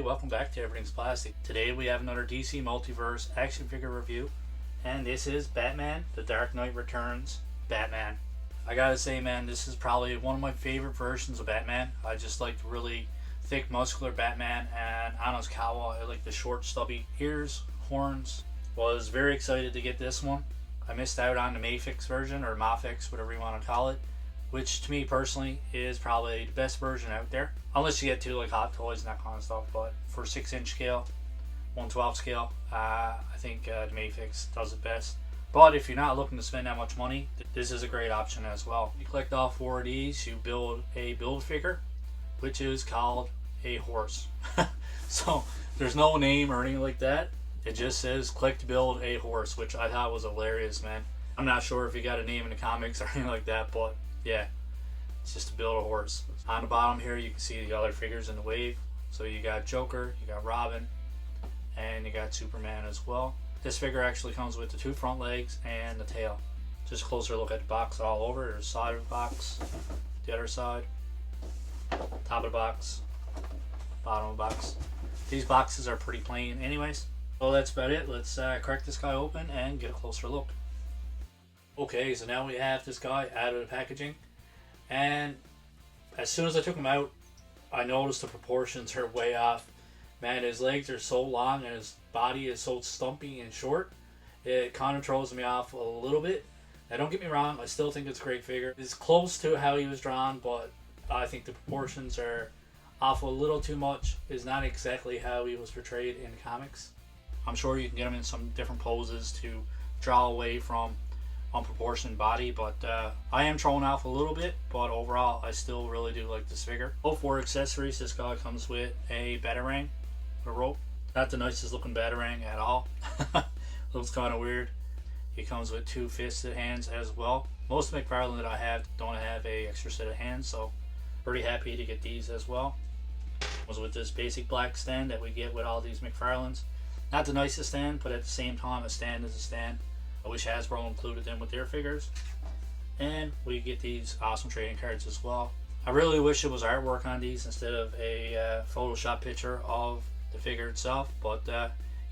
welcome back to Everything's Plastic. Today we have another DC Multiverse action figure review, and this is Batman, The Dark Knight Returns Batman. I gotta say, man, this is probably one of my favorite versions of Batman. I just like the really thick, muscular Batman, and on his cowl, I like the short, stubby ears, horns. Was very excited to get this one. I missed out on the Mafix version, or Mafix, whatever you want to call it, which to me personally is probably the best version out there, unless you get to like Hot Toys and that kind of stuff. But for 6-inch scale, 1/12 scale, I think the Mafix does it best. But if you're not looking to spend that much money, this is a great option as well. You collect all 4 of these, you build a build figure, which is called a horse. So there's no name or anything like that. It just says click to build a horse, which I thought was hilarious, man. I'm not sure if he got a name in the comics or anything like that, but yeah, it's just to build a horse. On the bottom here, you can see the other figures in the wave. So you got Joker, you got Robin, and you got Superman as well. This figure actually comes with the 2 front legs and the tail. Just a closer look at the box all over. There's the side of the box, the other side, top of the box, bottom of the box. These boxes are pretty plain anyways. Well, that's about it. Let's crack this guy open and get a closer look. Okay, so now we have this guy out of the packaging, and as soon as I took him out, I noticed the proportions are way off. Man, his legs are so long and his body is so stumpy and short. It kind of throws me off a little bit. Now, don't get me wrong, I still think it's a great figure. It's close to how he was drawn, but I think the proportions are off a little too much. It's not exactly how he was portrayed in the comics. I'm sure you can get him in some different poses to draw away from unproportioned body, but I am thrown off a little bit, but overall I still really do like this figure. For accessories, this guy comes with a batarang, a rope. Not the nicest looking batarang at all. Looks kind of weird. He comes with 2 fisted hands as well. Most McFarlane that I have don't have a extra set of hands, so pretty happy to get these as well. Was with this basic black stand that we get with all these McFarlanes. Not the nicest stand, but at the same time a stand is a stand. I wish Hasbro included them with their figures. And we get these awesome trading cards as well. I really wish it was artwork on these instead of a Photoshop picture of the figure itself, but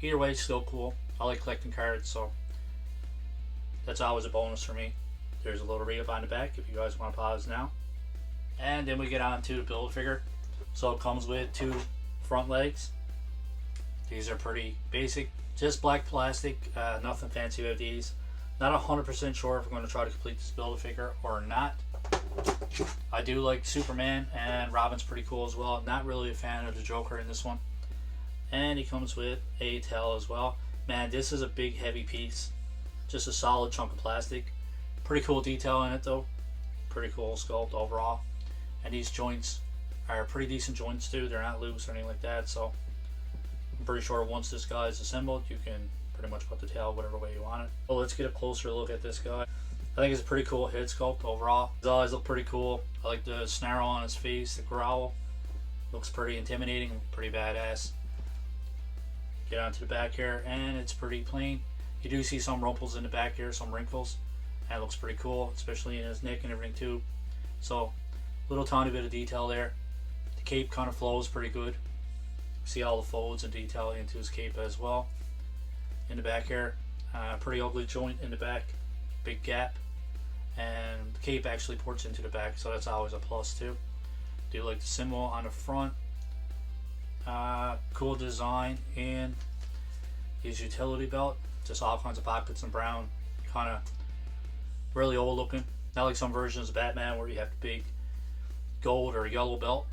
either way, it's still cool. I like collecting cards, so that's always a bonus for me. There's a little read-up on the back if you guys want to pause now. And then we get on to the build figure. So it comes with 2 front legs. These are pretty basic, just black plastic, nothing fancy about these. Not 100% sure if I'm going to try to complete this build figure or not. I do like Superman, and Robin's pretty cool as well. Not really a fan of the Joker in this one. And he comes with a tail as well. Man, this is a big heavy piece. Just a solid chunk of plastic. Pretty cool detail in it though. Pretty cool sculpt overall. And these joints are pretty decent joints too. They're not loose or anything like that, so I'm pretty sure once this guy is assembled, you can pretty much put the tail whatever way you want it. Well, let's get a closer look at this guy. I think it's a pretty cool head sculpt overall. His eyes look pretty cool. I like the snarl on his face, the growl. Looks pretty intimidating, pretty badass. Get onto the back here, and it's pretty plain. You do see some rumples in the back here, some wrinkles. That looks pretty cool, especially in his neck and everything too. So, little tiny bit of detail there. The cape kind of flows pretty good. See all the folds and detail into his cape as well. In the back here, pretty ugly joint in the back, big gap, and the cape actually ports into the back, so that's always a plus too. Do like the symbol on the front. Cool design in his utility belt, just all kinds of pockets in brown, kind of really old looking. Not like some versions of Batman where you have the big gold or yellow belt.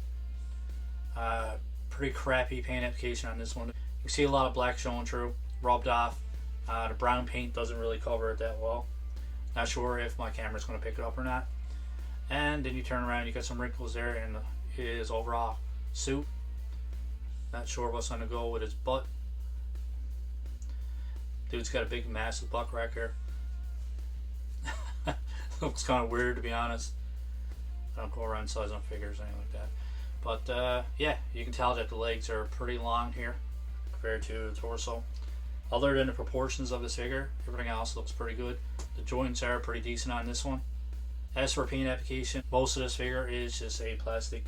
Pretty crappy paint application on this one. You can see a lot of black showing through, rubbed off. The brown paint doesn't really cover it that well. Not sure if my camera's going to pick it up or not. And then you turn around, you got some wrinkles there in his overall suit. Not sure what's going to go with his butt. Dude's got a big massive butt right here. Looks kind of weird, to be honest. I don't go around sizing up figures or anything like that. But yeah, you can tell that the legs are pretty long here compared to the torso. Other than the proportions of this figure, everything else looks pretty good. The joints are pretty decent on this one. As for paint application, most of this figure is just a plastic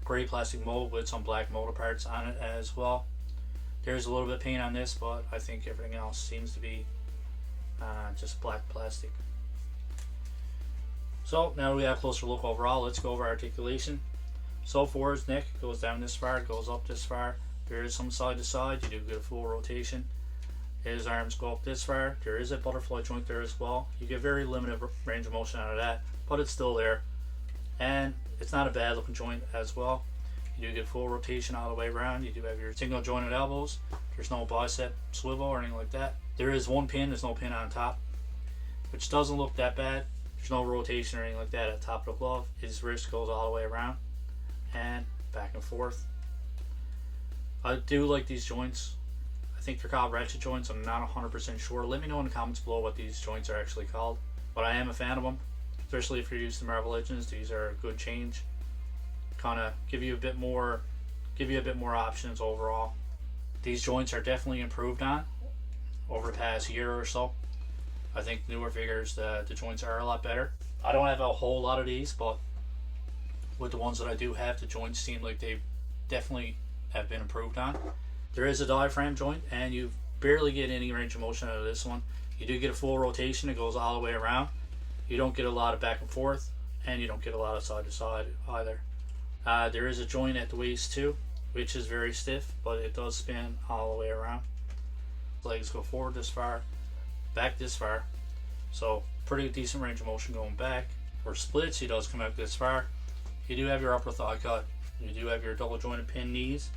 gray plastic mold with some black molded parts on it as well. There's a little bit of paint on this, but I think everything else seems to be just black plastic. So now we have a closer look overall. Let's go over articulation. So for his neck, it goes down this far, it goes up this far. There is some side to side, you do get a full rotation. His arms go up this far. There is a butterfly joint there as well. You get very limited range of motion out of that, but it's still there. And it's not a bad looking joint as well. You do get full rotation all the way around. You do have your single jointed elbows. There's no bicep swivel or anything like that. There is one pin, there's no pin on top, which doesn't look that bad. There's no rotation or anything like that at the top of the glove. His wrist goes all the way around and back and forth. I do like these joints. I think they're called ratchet joints. I'm not 100% sure. Let me know in the comments below what these joints are actually called. But I am a fan of them, especially if you're used to Marvel Legends. These are a good change. Kind of give you a bit more options overall. These joints are definitely improved on over the past year or so. I think newer figures, the joints are a lot better. I don't have a whole lot of these, but with the ones that I do have, the joints seem like they definitely have been improved on. There is a diaphragm joint, and you barely get any range of motion out of this one. You do get a full rotation, it goes all the way around. You don't get a lot of back and forth, and you don't get a lot of side to side either. There is a joint at the waist too, which is very stiff, but it does spin all the way around. Legs go forward this far, back this far, so pretty decent range of motion going back. For splits, he does come out this far. You do have your upper thigh cut. You do have your double jointed pin knees.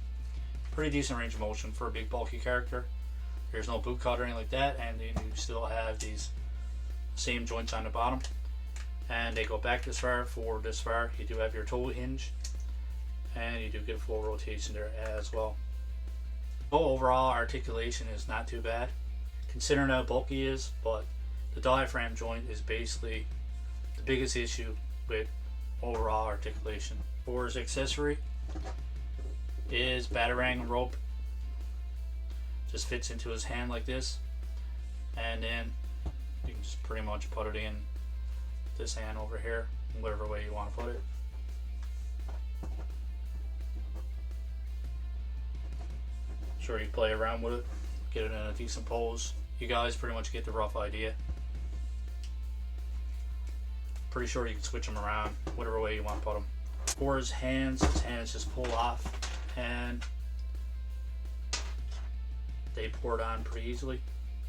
Pretty decent range of motion for a big bulky character. There's no boot cut or anything like that, and then you still have these same joints on the bottom, and they go back this far, forward this far. You do have your toe hinge, and you do get full rotation there as well. So overall articulation is not too bad considering how bulky he is, but the diaphragm joint is basically the biggest issue with overall articulation. For his accessory is batarang rope. Just fits into his hand like this, and then you can just pretty much put it in this hand over here, whatever way you want to put it. Sure, you play around with it, get it in a decent pose. You guys pretty much get the rough idea. Pretty sure you can switch them around whatever way you want to put them. For his hands just pull off and they pour it on pretty easily.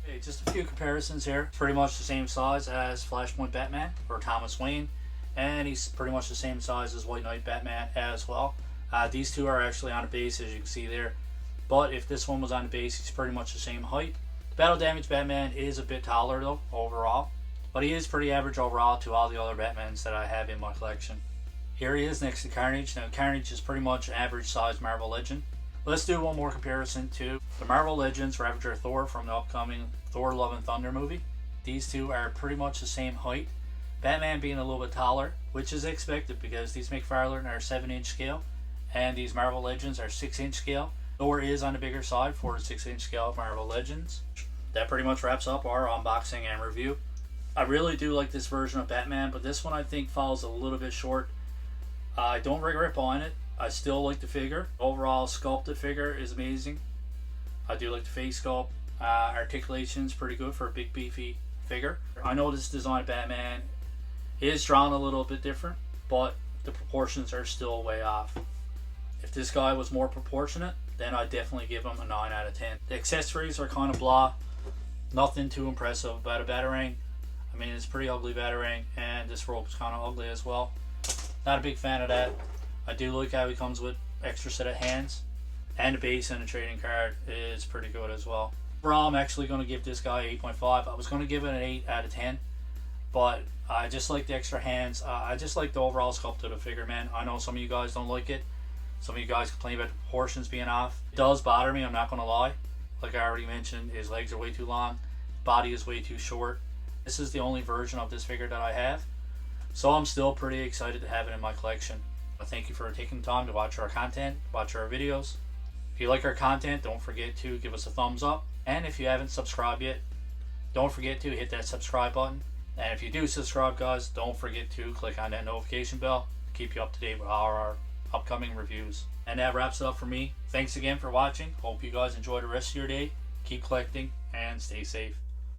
Okay, just a few comparisons here. Pretty much the same size as Flashpoint Batman or Thomas Wayne, and he's pretty much the same size as White Knight Batman as well. These two are actually on a base, as you can see there, but if this one was on the base, he's pretty much the same height. The Battle Damage Batman is a bit taller though overall, but he is pretty average overall to all the other Batmans that I have in my collection. Here he is next to Carnage. Now Carnage is pretty much an average size Marvel Legend. Let's do one more comparison to the Marvel Legends Ravager Thor from the upcoming Thor Love and Thunder movie. These two are pretty much the same height. Batman being a little bit taller, which is expected because these McFarlane are 7-inch scale and these Marvel Legends are 6-inch scale. Thor is on the bigger side for the 6-inch scale of Marvel Legends. That pretty much wraps up our unboxing and review. I really do like this version of Batman, but this one I think falls a little bit short. I don't regret buying it. I still like the figure. Overall sculpted figure is amazing. I do like the face sculpt. Articulation is pretty good for a big beefy figure. I know this design of Batman is drawn a little bit different, but the proportions are still way off. If this guy was more proportionate, then I'd definitely give him a 9 out of 10. The accessories are kind of blah. Nothing too impressive about a Batarang. I mean, it's a pretty ugly Batarang, and this rope's kind of ugly as well. Not a big fan of that. I do like how he comes with extra set of hands, and the base and the trading card is pretty good as well. Overall, I'm actually going to give this guy 8.5. I was going to give it an 8 out of 10, but I just like the extra hands. I just like the overall sculpt of the figure, man. I know some of you guys don't like it. Some of you guys complain about the proportions being off. It does bother me, I'm not going to lie. Like I already mentioned, his legs are way too long, body is way too short. This is the only version of this figure that I have, so I'm still pretty excited to have it in my collection. Thank you for taking the time to watch our content, watch our videos. If you like our content, don't forget to give us a thumbs up. And if you haven't subscribed yet, don't forget to hit that subscribe button. And if you do subscribe, guys, don't forget to click on that notification bell to keep you up to date with all our upcoming reviews. And that wraps it up for me. Thanks again for watching. Hope you guys enjoy the rest of your day. Keep collecting and stay safe.